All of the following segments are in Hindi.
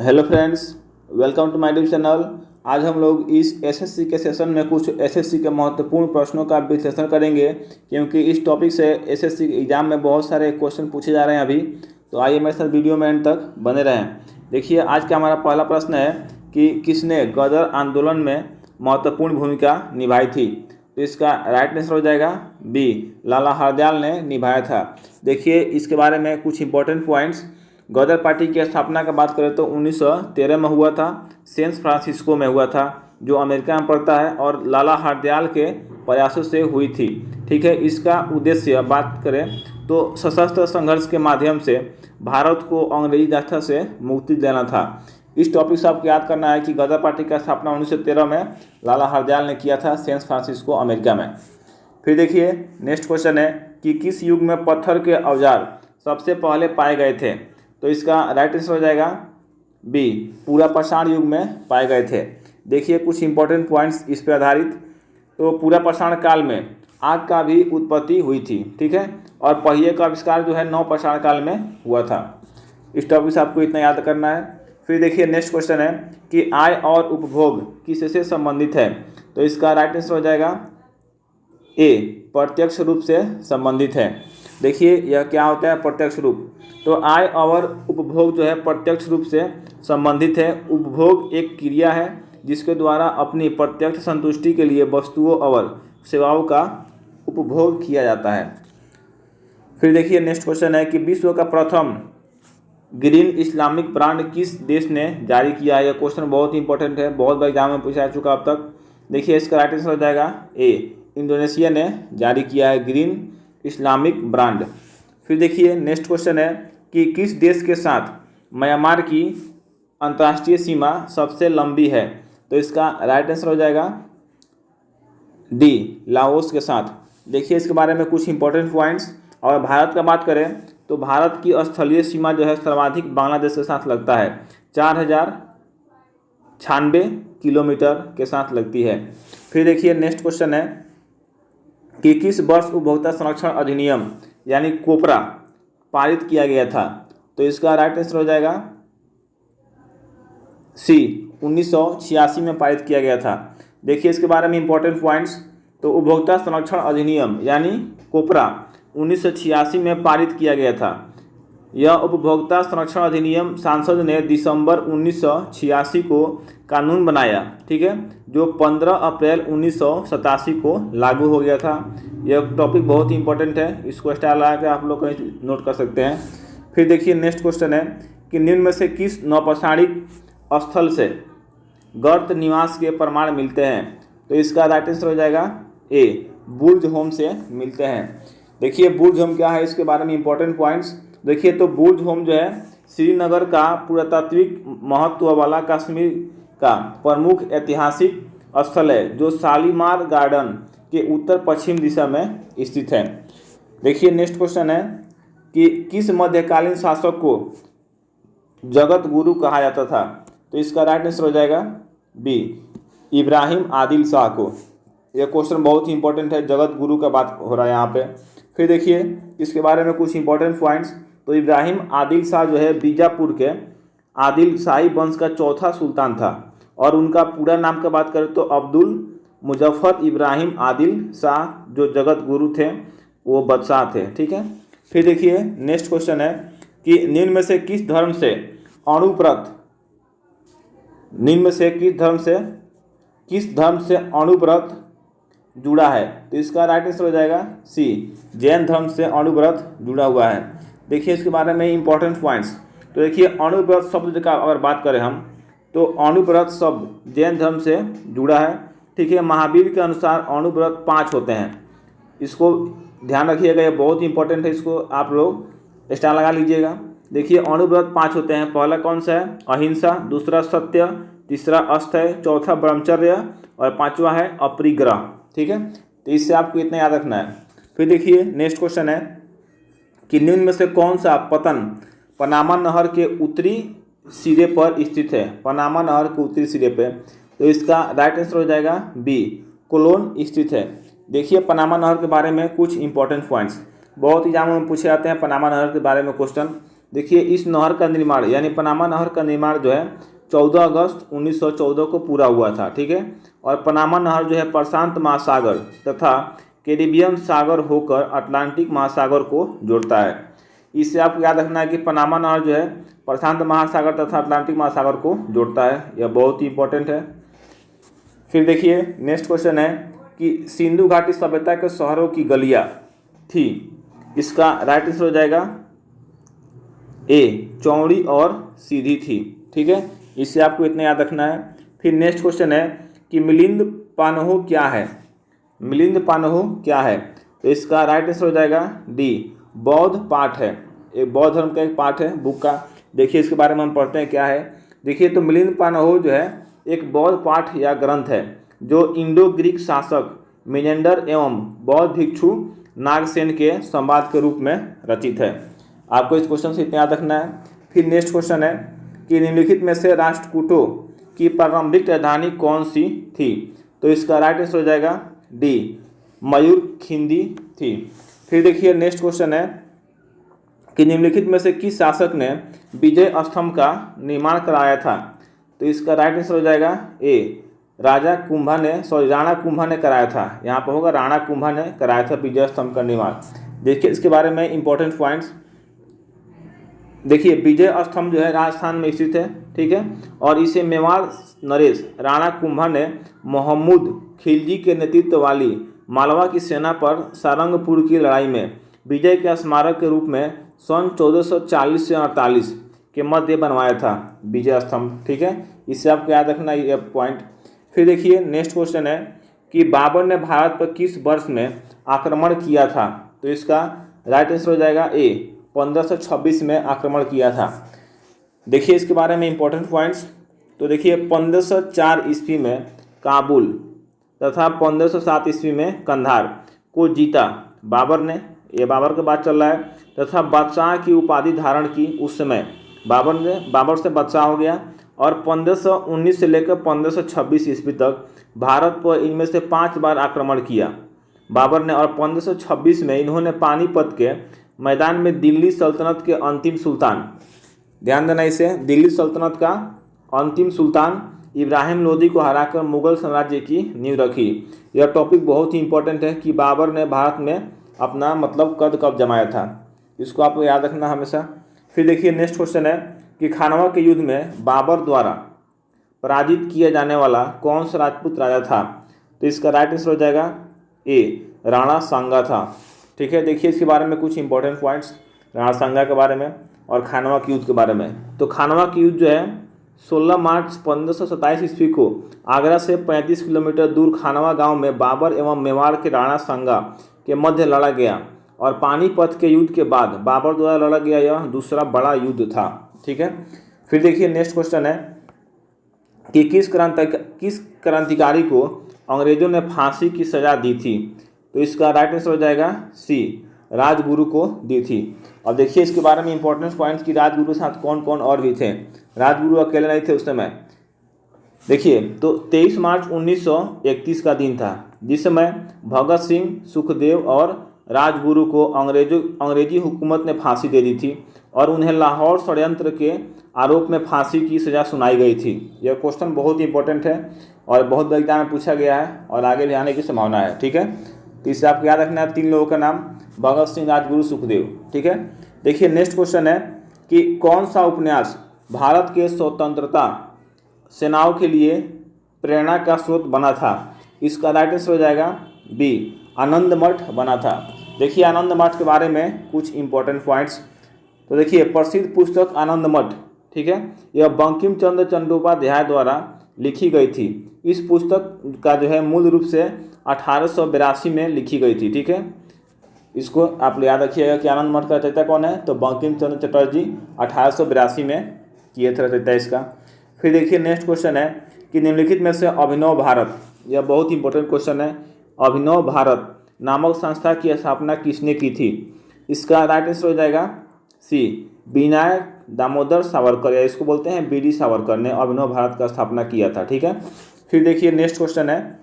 Hello friends, welcome to my YouTube channel. आज हम लोग इस एसएससी के सेशन में कुछ एसएससी के महत्वपूर्ण प्रश्नों का विश्लेषण करेंगे, क्योंकि इस टॉपिक से एसएससी एग्जाम में बहुत सारे क्वेश्चन पूछे जा रहे हैं अभी। तो आइए मेरे साथ वीडियो में एंड तक बने रहें। देखिए, आज का हमारा पहला प्रश्न है कि किसने गदर आंदोलन में महत्वपूर्ण भूमिका निभाई थी। तो इसका राइट आंसर हो जाएगा बी, लाला हरदयाल ने निभाया था। देखिए, इसके बारे में कुछ इंपॉर्टेंट पॉइंट्स। गदर पार्टी की स्थापना का बात करें तो 1913 में हुआ था, सैन फ्रांसिस्को में हुआ था, जो अमेरिका में पड़ता है, और लाला हरदयाल के प्रयासों से हुई थी। ठीक है, इसका उद्देश्य बात करें तो सशस्त्र संघर्ष के माध्यम से भारत को अंग्रेजी दास्ता से मुक्ति देना था। इस टॉपिक से आपको याद करना है कि गदर पार्टी का स्थापना 1913 में लाला हरदयाल ने किया था, सैन फ्रांसिस्को अमेरिका में। फिर देखिए, नेक्स्ट क्वेश्चन है कि किस युग में पत्थर के औजार सबसे पहले पाए गए थे। तो इसका राइट आंसर हो जाएगा बी, पूरा पाषाण युग में पाए गए थे। देखिए, कुछ इंपॉर्टेंट पॉइंट्स इस पर आधारित। तो पूरा पाषाण काल में आग का भी उत्पत्ति हुई थी। ठीक है, और पहिए का आविष्कार जो है नव पाषाण काल में हुआ था। इस टॉपिक से आपको इतना याद करना है। फिर देखिए, नेक्स्ट क्वेश्चन है कि आय और उपभोग किससे संबंधित है। तो इसका राइट आंसर हो जाएगा ए, प्रत्यक्ष रूप से संबंधित है। देखिए, यह क्या होता है प्रत्यक्ष रूप। तो आय और उपभोग जो है प्रत्यक्ष रूप से संबंधित है। उपभोग एक क्रिया है जिसके द्वारा अपनी प्रत्यक्ष संतुष्टि के लिए वस्तुओं और सेवाओं का उपभोग किया जाता है। फिर देखिए, नेक्स्ट क्वेश्चन है कि विश्व का प्रथम ग्रीन इस्लामिक ब्रांड किस देश ने जारी किया है। यह क्वेश्चन बहुत इंपॉर्टेंट है, बहुत बार एग्जाम में पूछा जा चुका अब तक। देखिए, इसका राइट आंसर हो जाएगा ए, इंडोनेशिया ने जारी किया है ग्रीन इस्लामिक ब्रांड। फिर देखिए, नेक्स्ट क्वेश्चन है कि किस देश के साथ म्यांमार की अंतर्राष्ट्रीय सीमा सबसे लंबी है। तो इसका राइट आंसर हो जाएगा डी, लाओस के साथ। देखिए, इसके बारे में कुछ इंपॉर्टेंट पॉइंट्स। और भारत का बात करें तो भारत की स्थलीय सीमा जो है सर्वाधिक बांग्लादेश के साथ लगता है, 4096 किलोमीटर के साथ लगती है। फिर देखिए, नेक्स्ट क्वेश्चन है कि किस वर्ष उपभोक्ता संरक्षण अधिनियम यानी कोपरा पारित किया गया था। तो इसका राइट आंसर हो जाएगा सी, 1986 में पारित किया गया था। देखिए, इसके बारे में इंपॉर्टेंट पॉइंट्स। तो उपभोक्ता संरक्षण अधिनियम यानी कोपरा 1986 में पारित किया गया था। यह उपभोक्ता संरक्षण अधिनियम सांसद ने दिसंबर 1986 को कानून बनाया। ठीक है, जो 15 अप्रैल 1987 को लागू हो गया था। यह टॉपिक बहुत ही इंपॉर्टेंट है, इसको स्टार लगा के आप लोग कहीं नोट कर सकते हैं। फिर देखिए, नेक्स्ट क्वेश्चन है कि निम्न में से किस नौपाषाणिक स्थल से गर्त निवास के प्रमाण मिलते हैं। तो इसका राइट आंसर हो जाएगा ए, बुर्ज होम से मिलते हैं। देखिए, बुर्ज होम क्या है, इसके बारे में इंपॉर्टेंट पॉइंट्स। देखिए, तो बुर्ज होम जो है श्रीनगर का पुरातात्विक महत्व वाला कश्मीर का प्रमुख ऐतिहासिक स्थल है, जो शालीमार गार्डन के उत्तर पश्चिम दिशा में स्थित है। देखिए, नेक्स्ट क्वेश्चन है कि किस मध्यकालीन शासक को जगत गुरु कहा जाता था। तो इसका राइट आंसर हो जाएगा बी, इब्राहिम आदिल शाह को। यह क्वेश्चन बहुत ही इंपॉर्टेंट है, जगत गुरु का बात हो रहा है यहाँ पे। फिर देखिए, इसके बारे में कुछ इंपॉर्टेंट पॉइंट्स। तो इब्राहिम आदिल शाह जो है बीजापुर के आदिल शाही वंश का चौथा सुल्तान था, और उनका पूरा नाम का बात करें तो अब्दुल मुजफ्फर इब्राहिम आदिल शाह, जो जगत गुरु थे, वो बादशाह थे। ठीक है, फिर देखिए, नेक्स्ट क्वेश्चन है कि निम्न में से किस धर्म से अणुव्रत अणुव्रत जुड़ा है। तो इसका राइट आंसर हो जाएगा सी, जैन धर्म से अणुव्रत जुड़ा हुआ है। देखिए, इसके बारे में इंपॉर्टेंट पॉइंट्स। तो देखिए, अणुव्रत शब्द का अगर बात करें हम, तो अणुव्रत शब्द जैन धर्म से जुड़ा है। ठीक है, महावीर के अनुसार अणुव्रत 5 होते हैं। इसको ध्यान रखिएगा, ये बहुत इंपॉर्टेंट है, इसको आप लोग स्टार लगा लीजिएगा। देखिए, अणुव्रत 5 होते हैं। पहला कौन सा है, अहिंसा, दूसरा सत्य, तीसरा अस्थय, चौथा ब्रह्मचर्य, और पांचवा है अपरिग्रह। ठीक है, तो इससे आपको इतना याद रखना है। फिर देखिए, नेक्स्ट क्वेश्चन है कि निम्न में से कौन सा पतन पनामा नहर के उत्तरी सिरे पर स्थित है। पनामा नहर के उत्तरी सिरे पे। तो इसका राइट आंसर हो जाएगा बी, कोलोन स्थित है। देखिए, पनामा नहर के बारे में कुछ इंपॉर्टेंट पॉइंट्स बहुत एग्जामों में पूछे जाते हैं। पनामा नहर के बारे में क्वेश्चन देखिए इस नहर का निर्माण यानी पनामा नहर का निर्माण जो है 14 अगस्त 1914 को पूरा हुआ था, ठीक है। और पनामा नहर जो है प्रशांत महासागर तथा कैरिबियन सागर होकर अटलांटिक महासागर को जोड़ता है। इससे आपको याद रखना है कि पनामा नहर जो है प्रशांत महासागर तथा अटलांटिक महासागर को जोड़ता है, यह बहुत ही इंपॉर्टेंट है। फिर देखिए नेक्स्ट क्वेश्चन है कि सिंधु घाटी सभ्यता के शहरों की गलियां थी, इसका राइट आंसर हो जाएगा ए, चौड़ी और सीधी थी, ठीक है। इससे आपको इतना याद रखना है। फिर नेक्स्ट क्वेश्चन है कि मिलिंद पानहो क्या है, मिलिंद पानहो क्या है, तो इसका राइट आंसर हो जाएगा डी, बौद्ध पाठ है, एक बौद्ध धर्म का एक पाठ है बुक का। देखिए इसके बारे में हम पढ़ते हैं क्या है। देखिए तो मिलिंद पानहो जो है एक बौद्ध पाठ या ग्रंथ है जो इंडो ग्रीक शासक मिनेंडर एवं बौद्ध भिक्षु नागसेन के संवाद के रूप में रचित है। आपको इस क्वेश्चन से इतना याद रखना है। फिर नेक्स्ट क्वेश्चन है कि निम्नलिखित में से राष्ट्रकूटों की प्रारंभिक राजधानी कौन सी थी, तो इसका राइट आंसर हो जाएगा डी, मयूरखिंडी थी। फिर देखिए नेक्स्ट क्वेश्चन है कि निम्नलिखित में से किस शासक ने विजय स्तंभ का निर्माण कराया था, तो इसका राइट आंसर हो जाएगा ए, राणा कुंभा ने कराया था। यहाँ पर होगा राणा कुंभा ने कराया था विजय स्तंभ का निर्माण। देखिए इसके बारे में इंपॉर्टेंट पॉइंट्स। देखिए विजय स्तंभ जो है राजस्थान में स्थित है, ठीक है। और इसे मेवाड़ नरेश राणा कुंभा ने मोहम्मद खिलजी के नेतृत्व वाली मालवा की सेना पर सारंगपुर की लड़ाई में विजय के स्मारक के रूप में सन 1440 से 48 के मध्य बनवाया था विजय स्तंभ, ठीक है। इससे आपको याद रखना ये पॉइंट। फिर देखिए नेक्स्ट क्वेश्चन है कि बाबर ने भारत पर किस वर्ष में आक्रमण किया था, तो इसका राइट आंसर हो जाएगा ए, 1526 में आक्रमण किया था। देखिए इसके बारे में इंपॉर्टेंट पॉइंट्स। तो देखिए 1504 ईस्वी में काबुल तथा 1507 ईस्वी में कंधार को जीता बाबर ने, ये बाबर का बात चल रहा है, तथा बादशाह की उपाधि धारण की। उस समय बाबर से बादशाह हो गया और 1519 से लेकर 1526 ईस्वी तक भारत पर इनमें से 5 बार आक्रमण किया बाबर ने। और 1526 में इन्होंने पानीपत के मैदान में दिल्ली सल्तनत के अंतिम सुल्तान, ध्यान देना इसे, दिल्ली सल्तनत का अंतिम सुल्तान इब्राहिम लोदी को हराकर मुगल साम्राज्य की नींव रखी। यह टॉपिक बहुत ही इंपॉर्टेंट है कि बाबर ने भारत में अपना मतलब कद कब जमाया था, इसको आपको याद रखना हमेशा। फिर देखिए नेक्स्ट क्वेश्चन है कि खानवा के युद्ध में बाबर द्वारा पराजित किया जाने वाला कौन सा राजपूत राजा था, तो इसका राइट आंसर हो जाएगा ए, राणा सांगा था, ठीक है। देखिए इसके बारे में कुछ इंपॉर्टेंट पॉइंट्स राणा सांगा के बारे में और खानवा के युद्ध के बारे में। तो खानवा के युद्ध जो है 16 मार्च 1527 ईस्वी को आगरा से 35 किलोमीटर दूर खानवा गांव में बाबर एवं मेवाड़ के राणा सांगा के मध्य लड़ा गया। और पानीपत के युद्ध के बाद बाबर द्वारा लड़ा गया यह दूसरा बड़ा युद्ध था, ठीक है। फिर देखिए नेक्स्ट क्वेश्चन है कि किस क्रांतिकारी को अंग्रेजों ने फांसी की सजा दी थी, तो इसका राइट आंसर हो जाएगा सी, राजगुरु को दी थी। अब देखिए इसके बारे में इंपॉर्टेंट पॉइंट्स कि राजगुरु के साथ कौन कौन और भी थे, राजगुरु अकेले नहीं थे उस समय। देखिए तो 23 मार्च 1931 का दिन था जिस समय भगत सिंह, सुखदेव और राजगुरु को अंग्रेजी हुकूमत ने फांसी दे दी थी और उन्हें लाहौर षड्यंत्र के आरोप में फांसी की सज़ा सुनाई गई थी। यह क्वेश्चन बहुत ही इंपॉर्टेंट है और बहुत एग्जाम में पूछा गया है और आगे भी आने की संभावना है, ठीक है। तो इससे आपको याद रखना है 3 लोगों का नाम, भगत सिंह, राजगुरु, सुखदेव, ठीक है। देखिए नेक्स्ट क्वेश्चन है कि कौन सा उपन्यास भारत के स्वतंत्रता सेनाओं के लिए प्रेरणा का स्रोत बना था, इसका राइट आंसर हो जाएगा बी, आनंद मठ बना था। देखिए आनंद मठ के बारे में कुछ इंपॉर्टेंट पॉइंट्स। तो देखिए प्रसिद्ध पुस्तक आनंद मठ, ठीक है, यह बंकिम चंद्र चट्टोपाध्याय द्वारा लिखी गई थी। इस पुस्तक का जो है मूल रूप से 1882 में लिखी गई थी, ठीक है। इसको आप याद रखिएगा कि आनंद मठ का रचयिता कौन है, तो बंकिम चंद्र चटर्जी 1882 में किए थे रचयिता इसका। फिर देखिए नेक्स्ट क्वेश्चन है कि निम्नलिखित में से अभिनव भारत, यह बहुत इंपॉर्टेंट क्वेश्चन है, अभिनव भारत नामक संस्था की स्थापना किसने की थी, इसका राइट आंसर हो जाएगा सी, विनायक दामोदर सावरकर, या इसको बोलते हैं बीडी सावरकर ने अभिनव भारत का स्थापना किया था, ठीक है। फिर देखिए नेक्स्ट क्वेश्चन है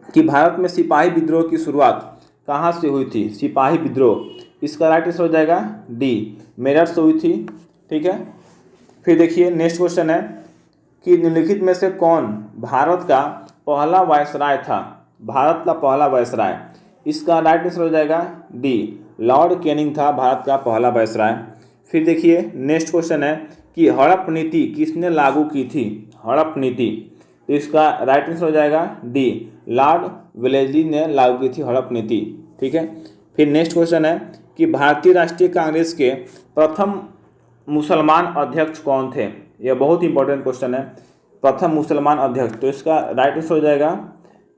कि भारत में सिपाही विद्रोह की शुरुआत कहाँ से हुई थी, सिपाही विद्रोह, इसका राइट आंसर हो जाएगा डी, मेरठ से हुई थी। ठीक है, फिर देखिए नेक्स्ट क्वेश्चन है कि निम्नलिखित में से कौन भारत का पहला वायसराय था। भारत का पहला वायसराय, इसका राइट आंसर हो जाएगा डी, लॉर्ड कैनिंग था भारत का पहला वायसराय। फिर देखिए नेक्स्ट क्वेश्चन है कि हड़प नीति किसने लागू की थी। हड़प नीति, तो इसका राइट आंसर हो जाएगा डी, लॉर्ड वेलेस्ली ने लागू की थी हड़प नीति। ठीक है, फिर नेक्स्ट क्वेश्चन है कि भारतीय राष्ट्रीय कांग्रेस के प्रथम मुसलमान अध्यक्ष कौन थे। यह बहुत इंपॉर्टेंट क्वेश्चन है, प्रथम मुसलमान अध्यक्ष, तो इसका राइट आंसर हो जाएगा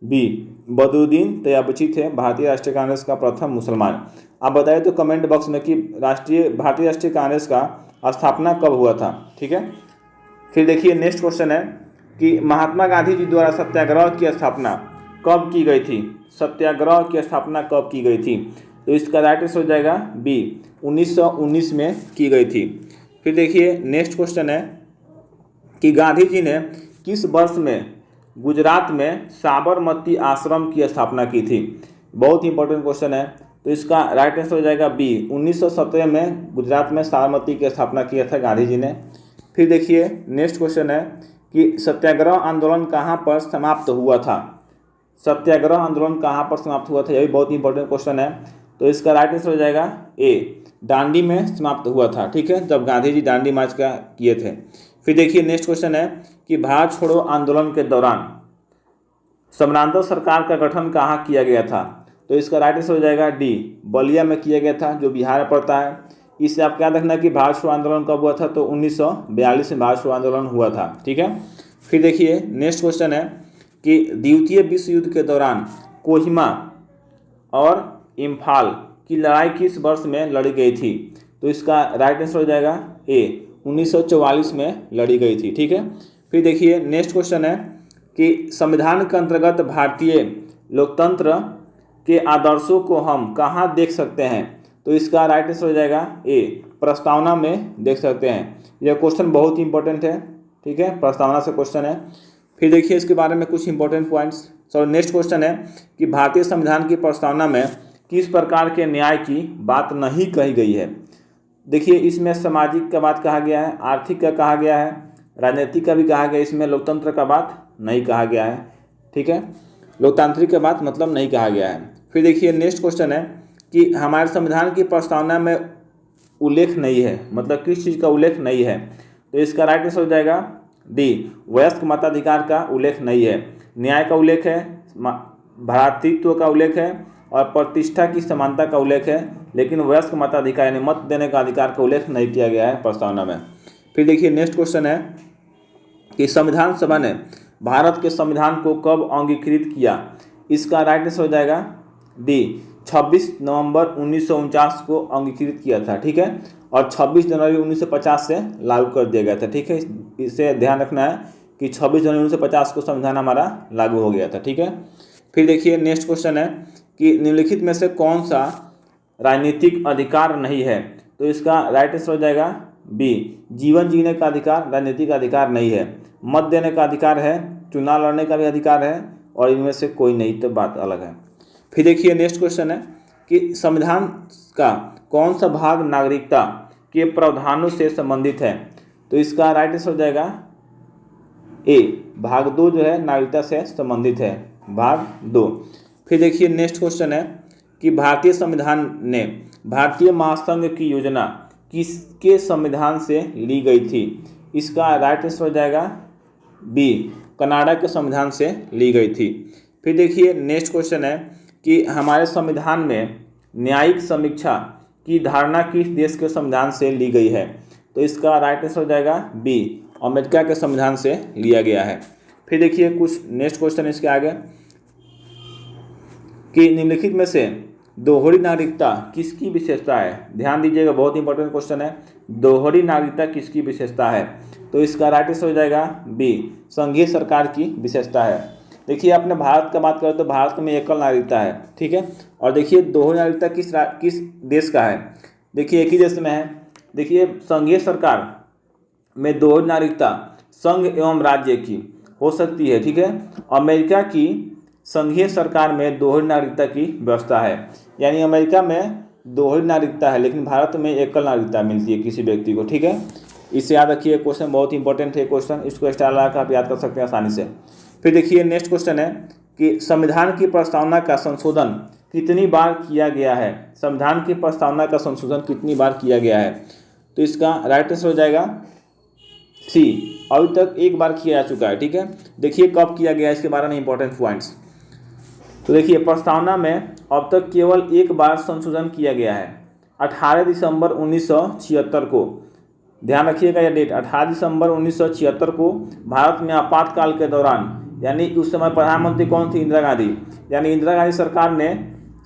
बी, बदरुद्दीन तैयबची थे भारतीय राष्ट्रीय कांग्रेस का प्रथम मुसलमान। आप बताइए तो कमेंट बॉक्स में कि भारतीय राष्ट्रीय कांग्रेस का स्थापना कब हुआ था। ठीक है, फिर देखिए नेक्स्ट क्वेश्चन है कि महात्मा गांधी जी द्वारा सत्याग्रह की स्थापना कब की गई थी। सत्याग्रह की स्थापना कब की गई थी, तो इसका राइट आंसर हो जाएगा बी, 1919 में की गई थी। फिर देखिए नेक्स्ट क्वेश्चन है कि गांधी जी ने किस वर्ष में गुजरात में साबरमती आश्रम की स्थापना की थी। बहुत इंपॉर्टेंट क्वेश्चन है, तो इसका राइट आंसर हो जाएगा बी, 1917 में गुजरात में साबरमती की स्थापना किया था गांधी जी ने। फिर देखिए नेक्स्ट क्वेश्चन है कि सत्याग्रह आंदोलन कहाँ पर समाप्त हुआ था। सत्याग्रह आंदोलन कहाँ पर समाप्त हुआ था, यह भी बहुत इंपॉर्टेंट क्वेश्चन है, तो इसका राइट आंसर हो जाएगा ए, दांडी में समाप्त हुआ था। ठीक है, जब गांधी जी दांडी मार्च का किए थे। फिर देखिए नेक्स्ट क्वेश्चन है कि भारत छोड़ो आंदोलन के दौरान समानांतर सरकार का गठन कहाँ किया गया था, तो इसका राइट आंसर हो जाएगा डी, बलिया में किया गया था, जो बिहार में पड़ता है। इससे आप क्या देखना कि भारत छोड़ो आंदोलन कब हुआ था, तो 1942 में भारत छोड़ो आंदोलन हुआ था। ठीक है, फिर देखिए नेक्स्ट क्वेश्चन है कि द्वितीय विश्व युद्ध के दौरान कोहिमा और इम्फाल की लड़ाई किस वर्ष में लड़ी गई थी, तो इसका राइट आंसर हो जाएगा ए, 1944 में लड़ी गई थी। ठीक है, फिर देखिए नेक्स्ट क्वेश्चन है कि संविधान के अंतर्गत भारतीय लोकतंत्र के आदर्शों को हम कहाँ देख सकते हैं, तो इसका राइट आंसर हो जाएगा ए, प्रस्तावना में देख सकते हैं। यह क्वेश्चन बहुत इंपॉर्टेंट है। ठीक है, प्रस्तावना से क्वेश्चन है। फिर देखिए इसके बारे में कुछ इंपॉर्टेंट पॉइंट्स। नेक्स्ट क्वेश्चन है कि भारतीय संविधान की प्रस्तावना में किस प्रकार के न्याय की बात नहीं कही गई है। देखिए इसमें सामाजिक का बात कहा गया है, आर्थिक का कहा गया है, राजनीतिक का भी कहा गया है, इसमें लोकतंत्र का बात नहीं कहा गया है। ठीक है, लोकतांत्रिक का बात मतलब नहीं कहा गया है। फिर देखिए नेक्स्ट क्वेश्चन है कि हमारे संविधान की प्रस्तावना में उल्लेख नहीं है, मतलब किस चीज़ का उल्लेख नहीं है, तो इसका राइट आंसर हो जाएगा डी, वयस्क मताधिकार का उल्लेख नहीं है। न्याय का उल्लेख है, भ्रातृत्व का उल्लेख है और प्रतिष्ठा की समानता का उल्लेख है, लेकिन वयस्क मताधिकार यानी मत देने का अधिकार का उल्लेख नहीं किया गया है प्रस्तावना में। फिर देखिए नेक्स्ट क्वेश्चन है कि संविधान सभा ने भारत के संविधान को कब अंगीकृत किया, इसका राइट आंसर हो जाएगा डी, 26 नवंबर 1949 को अंगीकृत किया था। ठीक है, और 26 जनवरी 1950 से लागू कर दिया गया था। ठीक है, इसे ध्यान रखना है कि 26 जनवरी 1950 को संविधान हमारा लागू हो गया था। ठीक है, फिर देखिए नेक्स्ट क्वेश्चन है कि निम्नलिखित में से कौन सा राजनीतिक अधिकार नहीं है, तो इसका राइट आंसर हो जाएगा बी, जीवन जीने का अधिकार राजनीतिक अधिकार नहीं है। मत देने का अधिकार है, चुनाव लड़ने का भी अधिकार है, और इनमें से कोई नहीं, तो बात अलग है। फिर देखिए नेक्स्ट क्वेश्चन है कि संविधान का कौन सा भाग नागरिकता के प्रावधानों से संबंधित है, तो इसका राइट आंसर हो जाएगा ए, भाग 2 जो है नागरिकता से संबंधित है, भाग 2। फिर देखिए नेक्स्ट क्वेश्चन है कि भारतीय संविधान ने भारतीय महासंघ की योजना किसके संविधान से ली गई थी, इसका राइट आंसर हो जाएगा बी, कनाडा के संविधान से ली गई थी। फिर देखिए नेक्स्ट क्वेश्चन है कि हमारे संविधान में न्यायिक समीक्षा की धारणा किस देश के संविधान से ली गई है, तो इसका राइट आंसर हो जाएगा बी, अमेरिका के संविधान से लिया गया है। फिर देखिए कुछ नेक्स्ट क्वेश्चन इसके आगे कि निम्नलिखित में से दोहरी नागरिकता किसकी विशेषता है। ध्यान दीजिएगा, बहुत इंपॉर्टेंट क्वेश्चन है, दोहरी नागरिकता किसकी विशेषता है, तो इसका राइट आंसर हो जाएगा बी, संघीय सरकार की विशेषता है। देखिए अपने भारत का बात करें तो भारत में एकल नागरिकता है। ठीक है, और देखिए दोहरी नागरिकता किस देश का है, देखिए एक ही देश में है। देखिए संघीय सरकार में दोहरी नागरिकता संघ एवं राज्य की हो सकती है। ठीक है, अमेरिका की संघीय सरकार में दोहरी नागरिकता की व्यवस्था है, यानी अमेरिका में दोहरी नागरिकता है, लेकिन भारत में एकल नागरिकता मिलती है किसी व्यक्ति को, ठीक है। इसे याद रखिए, क्वेश्चन बहुत इंपॉर्टेंट है क्वेश्चन, इसको स्टार लगा आप याद कर सकते हैं आसानी से। फिर देखिए नेक्स्ट क्वेश्चन है कि संविधान की प्रस्तावना का संशोधन कितनी बार किया गया है। संविधान की प्रस्तावना का संशोधन कितनी बार किया गया है, तो इसका राइट आंसर हो जाएगा सी, अभी तक एक बार किया जा चुका है, ठीक है। देखिए कब किया गया है, इसके बारे में इंपॉर्टेंट पॉइंट्स। तो देखिए प्रस्तावना में अब तक केवल एक बार संशोधन किया गया है, 18 दिसंबर 1976 को। ध्यान रखिएगा यह डेट, 18 दिसंबर 1976 को भारत में आपातकाल के दौरान, यानी उस समय प्रधानमंत्री कौन थी, इंदिरा गांधी, यानी इंदिरा गांधी सरकार ने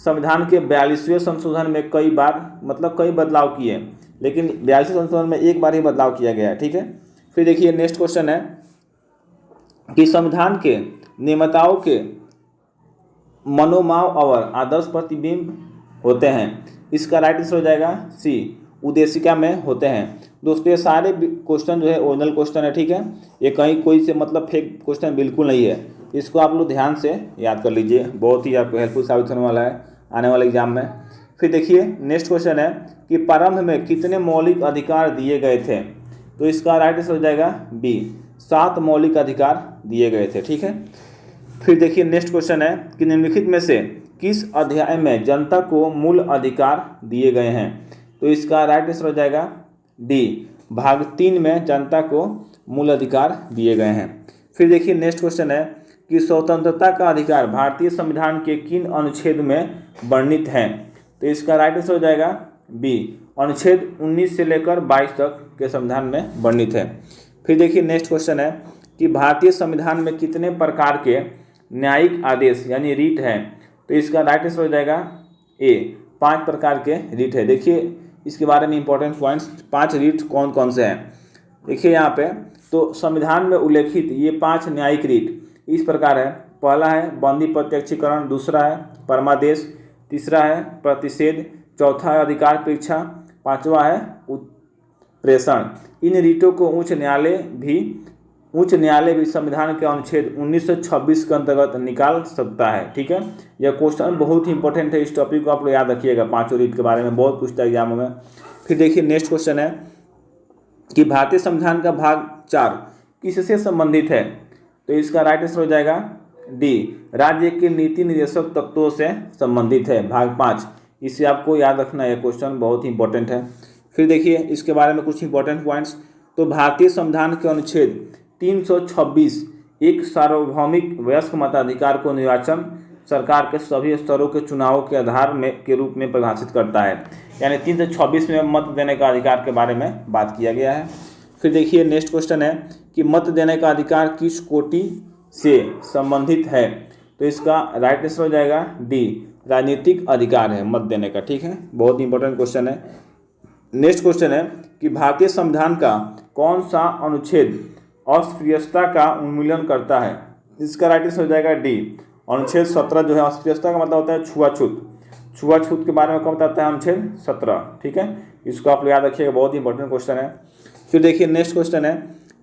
संविधान के 42वें संशोधन में कई बार कई बदलाव किए, लेकिन 42वें संशोधन में एक बार ही बदलाव किया गया है, ठीक है। फिर देखिए नेक्स्ट क्वेश्चन है कि संविधान के निर्माताओं के मनोभाव और आदर्श प्रतिबिंब होते हैं, इसका राइट आंसर हो जाएगा सी, उद्देशिका में होते हैं। दोस्तों ये सारे क्वेश्चन जो है ओरिजिनल क्वेश्चन है, ठीक है, ये कहीं कोई से फेक क्वेश्चन बिल्कुल नहीं है, इसको आप लोग ध्यान से याद कर लीजिए, बहुत ही आपको हेल्पफुल साबित होने वाला है आने वाले एग्जाम में। फिर देखिए नेक्स्ट क्वेश्चन है कि प्रारंभ में कितने मौलिक अधिकार दिए गए थे, तो इसका राइट आंसर हो जाएगा बी, 7 मौलिक अधिकार दिए गए थे, ठीक है। फिर देखिए नेक्स्ट क्वेश्चन है कि निम्नलिखित में से किस अध्याय में जनता को मूल अधिकार दिए गए हैं, तो इसका राइट आंसर हो जाएगा डी, भाग 3 में जनता को मूल अधिकार दिए गए हैं। फिर देखिए नेक्स्ट क्वेश्चन है कि स्वतंत्रता का अधिकार भारतीय संविधान के किन अनुच्छेद में वर्णित है, तो इसका राइट आंसर हो जाएगा बी, अनुच्छेद 19 से लेकर 22 तक के संविधान में वर्णित है। फिर देखिए नेक्स्ट क्वेश्चन है कि भारतीय संविधान में कितने प्रकार के न्यायिक आदेश यानी रीट है, तो इसका राइट आंसर हो जाएगा ए, 5 प्रकार के रीट है। देखिए इसके बारे में इंपॉर्टेंट पॉइंट्स, 5 रीट कौन कौन से हैं, देखिए यहाँ पे। तो संविधान में उल्लेखित ये 5 न्यायिक रीट इस प्रकार है, पहला है बंदी प्रत्यक्षीकरण, दूसरा है परमादेश, तीसरा है प्रतिषेध, चौथा है अधिकार परीक्षा, 5वां है प्रेषण। इन रीटों को उच्च न्यायालय भी संविधान के अनुच्छेद 1926 के अंतर्गत निकाल सकता है, ठीक है। यह क्वेश्चन बहुत ही इंपॉर्टेंट है, इस टॉपिक को आप लोग याद रखिएगा, 5 रीट के बारे में बहुत पूछता है एग्जामों में। फिर देखिए नेक्स्ट क्वेश्चन है कि भारतीय संविधान का भाग 4 किससे संबंधित है, तो इसका राइट आंसर हो जाएगा डी, राज्य के नीति निर्देशक तत्वों से संबंधित है, भाग 5। इसे आपको याद रखना, यह क्वेश्चन बहुत ही इंपॉर्टेंट है। फिर देखिए इसके बारे में कुछ इंपॉर्टेंट पॉइंट्स। तो भारतीय संविधान के अनुच्छेद 326 एक सार्वभौमिक वयस्क मताधिकार को निर्वाचन सरकार के सभी स्तरों के चुनावों के आधार के रूप में परिभाषित करता है, यानी 326 में मत देने का अधिकार के बारे में बात किया गया है। फिर देखिए नेक्स्ट क्वेश्चन है कि मत देने का अधिकार किस कोटि से संबंधित है, तो इसका राइट आंसर हो जाएगा डी, राजनीतिक अधिकार है मत देने का, ठीक है, बहुत इंपॉर्टेंट क्वेश्चन है। नेक्स्ट क्वेश्चन है कि भारतीय संविधान का कौन सा अनुच्छेद अस्पृश्यता का उन्मूलन करता है, इसका राइट आंसर हो जाएगा डी, अनुच्छेद 17 जो है, अस्पृश्यता का मतलब होता है छुआछूत के बारे में कब बताता है अनुच्छेद 17, ठीक है, इसको आप याद रखिएगा, बहुत ही इंपॉर्टेंट क्वेश्चन है। फिर देखिए नेक्स्ट क्वेश्चन है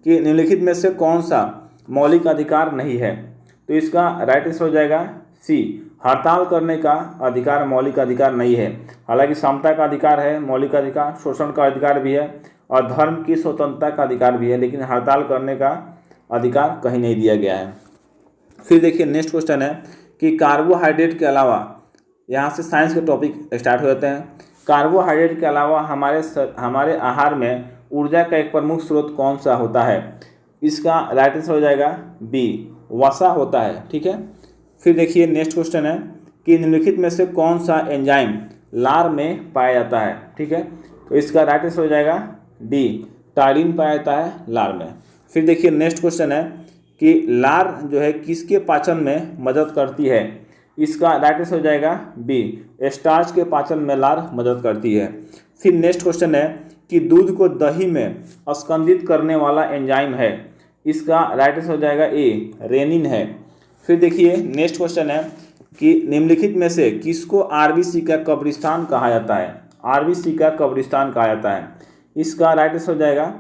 कि निम्नलिखित में से कौन सा मौलिक अधिकार नहीं है, तो इसका राइट आंसर हो जाएगा सी, हड़ताल करने का अधिकार मौलिक अधिकार नहीं है। हालांकि समता का अधिकार है मौलिक अधिकार, शोषण का अधिकार भी है और धर्म की स्वतंत्रता का अधिकार भी है, लेकिन हड़ताल करने का अधिकार कहीं नहीं दिया गया है। फिर देखिए नेक्स्ट क्वेश्चन है कि कार्बोहाइड्रेट के अलावा, यहाँ से साइंस के टॉपिक स्टार्ट हो जाते हैं। कार्बोहाइड्रेट के अलावा हमारे आहार में ऊर्जा का एक प्रमुख स्रोत कौन सा होता है, इसका राइट आंसर हो जाएगा बी, वसा होता है, ठीक है। फिर देखिए नेक्स्ट क्वेश्चन है कि निम्नलिखित में से कौन सा एंजाइम लार में पाया जाता है, ठीक है, तो इसका राइट आंसर हो जाएगा डी, टायरिन पाया जाता है लार में। फिर देखिए नेक्स्ट क्वेश्चन है कि लार जो है किसके पाचन में मदद करती है, इसका राइट आंसर हो जाएगा बी, स्टार्च के पाचन में लार मदद करती है। फिर नेक्स्ट क्वेश्चन है कि दूध को दही में स्कंदित करने वाला एंजाइम है, इसका राइट आंसर हो जाएगा ए, रेनिन है। फिर देखिए नेक्स्ट क्वेश्चन है कि निम्नलिखित में से किसको आरबीसी का कब्रिस्तान कहा जाता है, आरबीसी का कब्रिस्तान कहा जाता है, इसका राइट आंसर हो जाएगा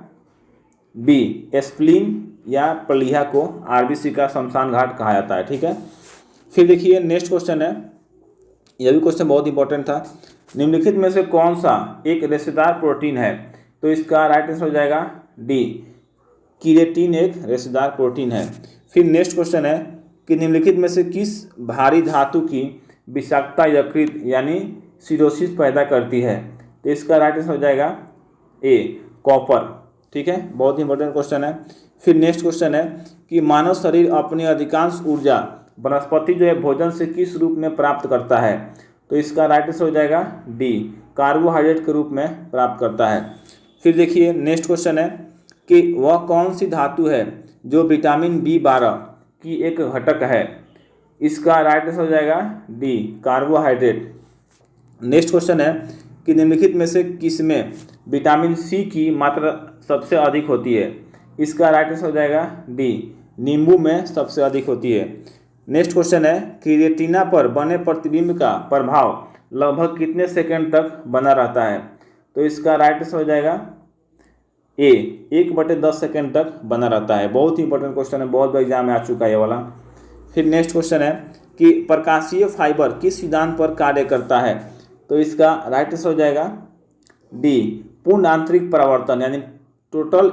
बी, स्प्लीन या प्लीहा को आरबीसी का शमशान घाट कहा जाता है, ठीक है। फिर देखिए नेक्स्ट क्वेश्चन है, यह भी क्वेश्चन बहुत इंपॉर्टेंट था निम्नलिखित में से कौन सा एक रेशेदार प्रोटीन है? तो इसका राइट आंसर हो जाएगा डी, केराटिन एक रेशेदार प्रोटीन है। फिर नेक्स्ट क्वेश्चन है कि निम्नलिखित में से किस भारी धातु की विषाक्तता यकृत यानी सिरोसिस पैदा करती है? तो इसका राइट आंसर हो जाएगा ए, कॉपर। ठीक है, बहुत ही इंपॉर्टेंट क्वेश्चन है। फिर नेक्स्ट क्वेश्चन है कि मानव शरीर अपनी अधिकांश ऊर्जा वनस्पति जो है भोजन से किस रूप में प्राप्त करता है? तो इसका राइट आंसर हो जाएगा डी, कार्बोहाइड्रेट के रूप में प्राप्त करता है। फिर देखिए नेक्स्ट क्वेश्चन है कि वह कौन सी धातु है जो विटामिन B12 की एक घटक है? इसका राइट आंसर हो जाएगा डी, कार्बोहाइड्रेट। नेक्स्ट क्वेश्चन है कि निम्नलिखित में से किसमें विटामिन सी की मात्रा सबसे अधिक होती है? इसका राइट आंसर हो जाएगा डी, नींबू में सबसे अधिक होती है। नेक्स्ट क्वेश्चन है कि रेटिना पर बने प्रतिबिंब का प्रभाव लगभग कितने सेकंड तक बना रहता है? तो इसका राइट आंसर हो जाएगा ए, 1/10 सेकंड तक बना रहता है। बहुत ही इंपॉर्टेंट क्वेश्चन है, बहुत बार एग्जाम में आ चुका है ये वाला। फिर नेक्स्ट क्वेश्चन है कि प्रकाशीय फाइबर किस सिद्धांत पर कार्य करता है? तो इसका राइट आंसर हो जाएगा डी, पूर्ण आंतरिक परावर्तन यानी टोटल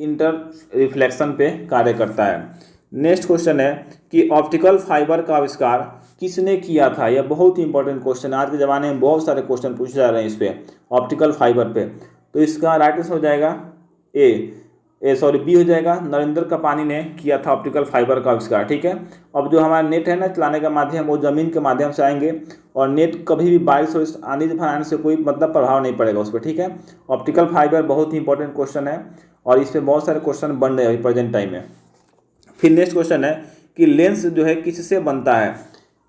इंटर रिफ्लेक्शन पे कार्य करता है। नेक्स्ट क्वेश्चन है कि ऑप्टिकल फाइबर का आविष्कार किसने किया था? यह बहुत ही इंपॉर्टेंट क्वेश्चन है, आज के ज़माने में बहुत सारे क्वेश्चन पूछे जा रहे हैं इस पे, ऑप्टिकल फाइबर पे। तो इसका राइट आंसर हो जाएगा बी हो जाएगा, नरेंद्र कपानी ने किया था ऑप्टिकल फाइबर का आविष्कार। ठीक है, अब जो हमारा नेट है ना चलाने का माध्यम, वो ज़मीन के माध्यम से आएंगे और नेट कभी भी बारिश और आंधी तूफान आने से कोई मतलब प्रभाव नहीं पड़ेगा उस पर। ठीक है, ऑप्टिकल फाइबर बहुत ही इंपॉर्टेंट क्वेश्चन है और इस पर बहुत सारे क्वेश्चन बन रहे हैं अभी प्रेजेंट टाइम में। फिर नेक्स्ट क्वेश्चन है कि लेंस जो है किससे बनता है?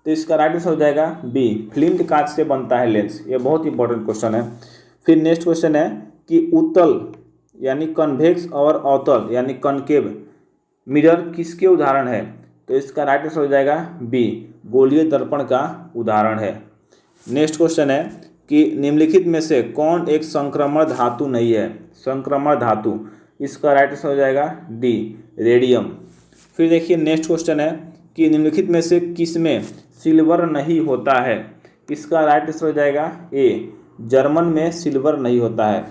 तो इसका राइट आंसर हो जाएगा बी, फ्लिंट कांच से बनता है लेंस। ये बहुत इंपॉर्टेंट क्वेश्चन है। फिर नेक्स्ट क्वेश्चन है कि उत्तल यानी कन्वेक्स और अवतल यानी कनकेव मिरर किसके उदाहरण है? तो इसका राइट आंसर हो जाएगा बी, गोलीय दर्पण का उदाहरण है। नेक्स्ट क्वेश्चन है कि निम्नलिखित में से कौन एक संक्रमण धातु नहीं है? संक्रमण धातु, इसका राइट आंसर हो जाएगा डी, रेडियम। फिर देखिए नेक्स्ट क्वेश्चन है कि निम्नलिखित में से किसमें सिल्वर नहीं होता है? इसका राइट आंसर हो जाएगा ए, जर्मन में सिल्वर नहीं होता है।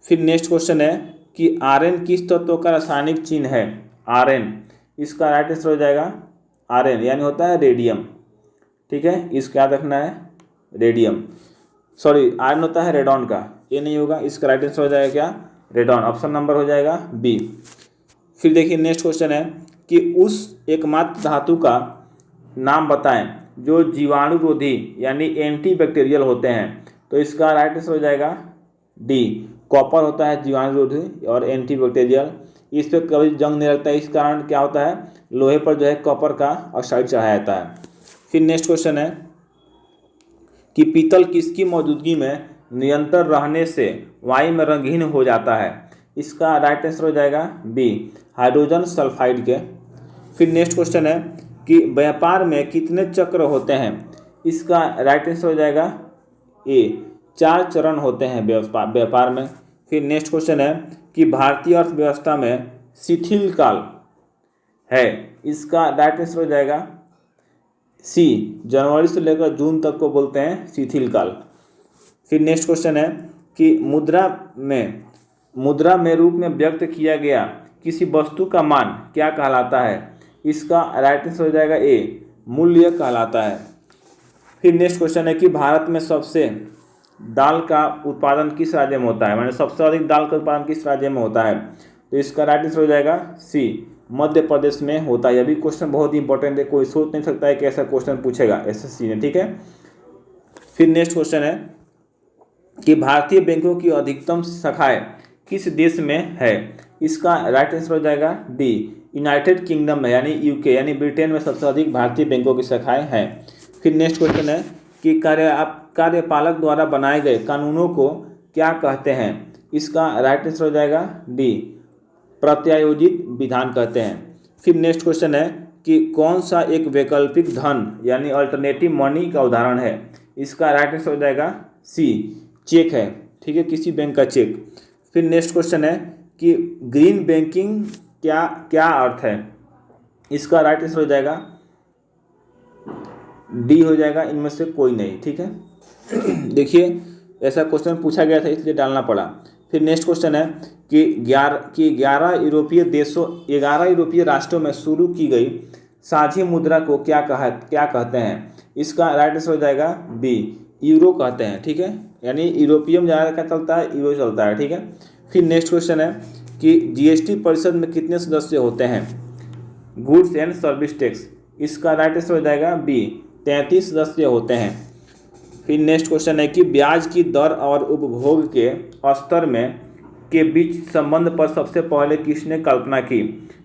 फिर नेक्स्ट क्वेश्चन है कि आरएन किस तत्व का रासायनिक चिन्ह है? आरएन, इसका राइट आंसर हो जाएगा आरएन यानी होता है रेडियम। ठीक है, इसका याद रखना है, रेडियम, सॉरी आरएन होता है रेडॉन का, ये नहीं होगा। इसका राइट आंसर हो जाएगा क्या? रेडॉन। ऑप्शन नंबर हो जाएगा बी। फिर देखिए नेक्स्ट क्वेश्चन है कि उस एकमात्र धातु का नाम बताएं जो जीवाणुरोधी यानी एंटीबैक्टीरियल होते हैं। तो इसका राइट आंसर हो जाएगा डी, कॉपर होता है जीवाणुरोधी और एंटीबैक्टीरियल। इस पर कभी जंग नहीं लगता है, इस कारण क्या होता है, लोहे पर जो है कॉपर का ऑक्साइड चढ़ाया जाता है। फिर नेक्स्ट क्वेश्चन है कि पीतल किसकी मौजूदगी में निरंतर रहने से वायु में रंगहीन हो जाता है? इसका राइट आंसर हो जाएगा बी, हाइड्रोजन सल्फाइड के। फिर नेक्स्ट क्वेश्चन है कि व्यापार में कितने चक्र होते हैं? इसका राइट आंसर हो जाएगा ए, 4 चरण होते हैं व्यापार में। फिर नेक्स्ट क्वेश्चन है कि भारतीय अर्थव्यवस्था में शिथिल काल है, इसका राइट आंसर हो जाएगा सी, जनवरी से लेकर जून तक को बोलते हैं शिथिल काल। फिर नेक्स्ट क्वेश्चन है कि मुद्रा में रूप में व्यक्त किया गया किसी वस्तु का मान क्या कहलाता है? इसका राइट आंसर हो जाएगा ए, मूल्य कहलाता है। फिर नेक्स्ट क्वेश्चन है कि भारत में सबसे दाल का उत्पादन किस राज्य में होता है, माने सबसे अधिक दाल का उत्पादन किस राज्य में होता है? तो इसका राइट आंसर हो जाएगा सी, मध्य प्रदेश में होता है। अभी क्वेश्चन बहुत ही इंपॉर्टेंट है, कोई सोच नहीं सकता है कि ऐसा क्वेश्चन पूछेगा एसएससी ने। ठीक है, फिर नेक्स्ट क्वेश्चन है कि भारतीय बैंकों की अधिकतम शाखाएं किस देश में है? इसका राइट आंसर हो जाएगा डी, यूनाइटेड किंगडम में यानी यूके यानी ब्रिटेन में सबसे अधिक भारतीय बैंकों की शाखाएं हैं। फिर नेक्स्ट क्वेश्चन है कि कार्यपालक द्वारा बनाए गए कानूनों को क्या कहते हैं? इसका राइट आंसर हो जाएगा डी, प्रत्यायोजित विधान कहते हैं। फिर नेक्स्ट क्वेश्चन है कि कौन सा एक वैकल्पिक धन यानी अल्टरनेटिव मनी का उदाहरण है? इसका राइट आंसर हो जाएगा सी, चेक है। ठीक है, किसी बैंक का चेक। फिर नेक्स्ट क्वेश्चन है कि ग्रीन बैंकिंग क्या अर्थ है? इसका राइट आंसर हो जाएगा डी हो जाएगा, इनमें से कोई नहीं। ठीक है, देखिए ऐसा क्वेश्चन पूछा गया था इसलिए डालना पड़ा। फिर नेक्स्ट क्वेश्चन है कि 11 यूरोपीय राष्ट्रों में शुरू की गई साझी मुद्रा को क्या कहते हैं। इसका राइट आंसर हो जाएगा बी, यूरो कहते हैं। ठीक है, यानी यूरोपियम ज़्यादा क्या चलता है, यूरो चलता है। ठीक है, फिर नेक्स्ट क्वेश्चन है कि जीएसटी परिषद में कितने सदस्य होते हैं, गुड्स एंड सर्विस टैक्स। इसका राइट आंसर हो जाएगा बी, 33 सदस्य होते हैं। फिर नेक्स्ट क्वेश्चन है कि ब्याज की दर और उपभोग के स्तर के बीच संबंध पर सबसे पहले किसने कल्पना की।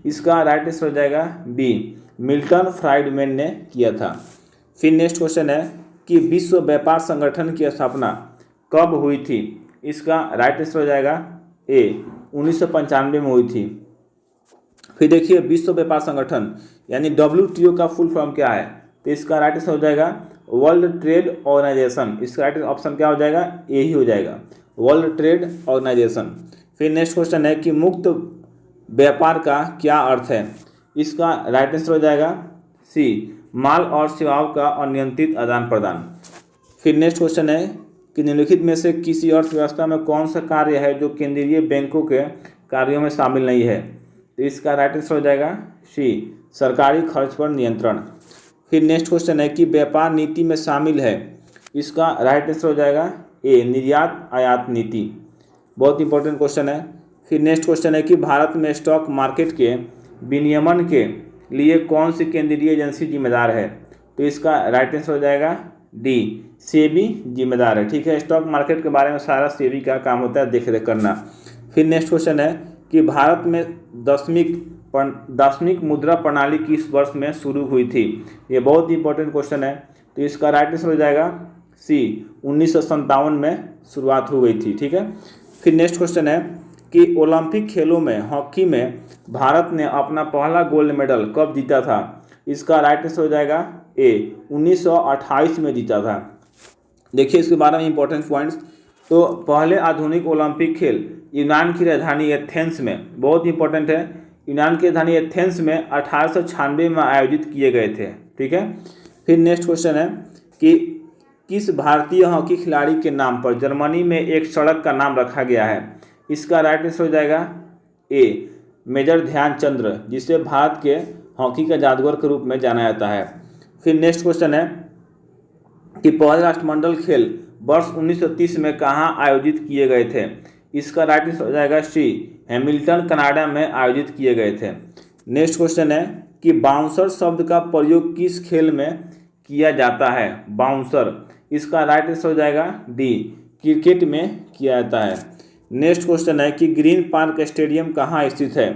इसका राइट आंसर हो जाएगा बी, मिल्टन फ्राइडमैन ने किया था। फिर नेक्स्ट क्वेश्चन है कि विश्व व्यापार संगठन की स्थापना कब हुई थी। इसका राइट आंसर हो जाएगा ए, 1995 में हुई थी। फिर देखिए विश्व व्यापार संगठन यानी WTO का फुल फॉर्म क्या है, तो इसका राइट आंसर हो जाएगा वर्ल्ड ट्रेड ऑर्गेनाइजेशन। इसका राइट ऑप्शन क्या हो जाएगा, ए ही हो जाएगा, वर्ल्ड ट्रेड ऑर्गेनाइजेशन। फिर नेक्स्ट क्वेश्चन है कि मुक्त व्यापार का क्या अर्थ है। इसका राइट आंसर हो जाएगा सी, माल और सेवाओं का अनियंत्रित आदान प्रदान। फिर नेक्स्ट क्वेश्चन है कि निम्नलिखित में से किसी अर्थव्यवस्था में कौन सा कार्य है जो केंद्रीय बैंकों के कार्यों में शामिल नहीं है। तो इसका राइट आंसर हो जाएगा सी, सरकारी खर्च पर नियंत्रण। फिर नेक्स्ट क्वेश्चन है कि व्यापार नीति में शामिल है। इसका राइट आंसर हो जाएगा ए, निर्यात आयात नीति। बहुत इंपॉर्टेंट क्वेश्चन है। फिर नेक्स्ट क्वेश्चन है कि भारत में स्टॉक मार्केट के विनियमन के लिए कौन सी केंद्रीय एजेंसी जिम्मेदार है। तो इसका राइट आंसर हो जाएगा डी, सेबी जिम्मेदार है। ठीक है, स्टॉक मार्केट के बारे में सारा सेबी का काम होता है देख रेख करना। फिर नेक्स्ट क्वेश्चन है कि भारत में दशमिक मुद्रा प्रणाली किस वर्ष में शुरू हुई थी। ये बहुत इंपॉर्टेंट क्वेश्चन है। तो इसका राइट आंसर हो जाएगा सी, 1957 में शुरुआत हो गई थी। ठीक है, फिर नेक्स्ट क्वेश्चन है कि ओलंपिक खेलों में हॉकी में भारत ने अपना पहला गोल्ड मेडल कब जीता था। इसका राइट आंसर हो जाएगा ए, 1928 में जीता था। देखिए इसके बारे में इंपॉर्टेंट पॉइंट्स। तो पहले आधुनिक ओलंपिक खेल यूनान की राजधानी एथेंस में, बहुत इंपॉर्टेंट है, यूनान की राजधानी एथेंस में 1896 में आयोजित किए गए थे। ठीक है, फिर नेक्स्ट क्वेश्चन है कि किस भारतीय हॉकी खिलाड़ी के नाम पर जर्मनी में एक सड़क का नाम रखा गया है। इसका राइट आंसर हो जाएगा ए, मेजर ध्यानचंद्र, जिसे भारत के हॉकी का जादूगर के रूप में जाना जाता है। फिर नेक्स्ट क्वेश्चन है कि पहले राष्ट्रमंडल खेल वर्ष 1930 में कहाँ आयोजित किए गए थे। इसका राइट आंसर हो जाएगा सी, हैमिल्टन कनाडा में आयोजित किए गए थे। नेक्स्ट क्वेश्चन है कि बाउंसर शब्द का प्रयोग किस खेल में किया जाता है, बाउंसर। इसका राइट आंसर हो जाएगा डी, क्रिकेट में किया जाता है। नेक्स्ट क्वेश्चन है कि ग्रीन पार्क स्टेडियम कहाँ स्थित है।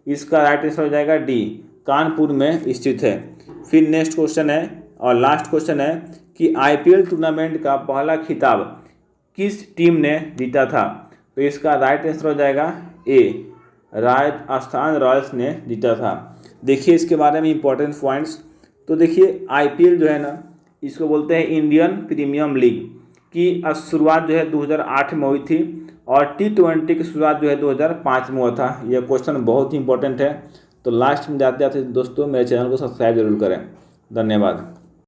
इसका राइट आंसर हो जाएगा डी, कानपुर में स्थित है। फिर नेक्स्ट क्वेश्चन है और लास्ट क्वेश्चन है कि IPL टूर्नामेंट का पहला खिताब किस टीम ने जीता था। तो इसका राइट आंसर हो जाएगा ए, राजस्थान रॉयल्स ने जीता था। देखिए इसके बारे में इंपॉर्टेंट पॉइंट्स। तो देखिए IPL जो है ना, इसको बोलते हैं इंडियन प्रीमियम लीग की शुरुआत जो है 2008 में हुई थी और T20 की शुरुआत जो है 2005 में हुआ था। यह क्वेश्चन बहुत ही इंपॉर्टेंट है। तो लास्ट में जाते जाते दोस्तों मेरे चैनल को सब्सक्राइब जरूर करें। धन्यवाद।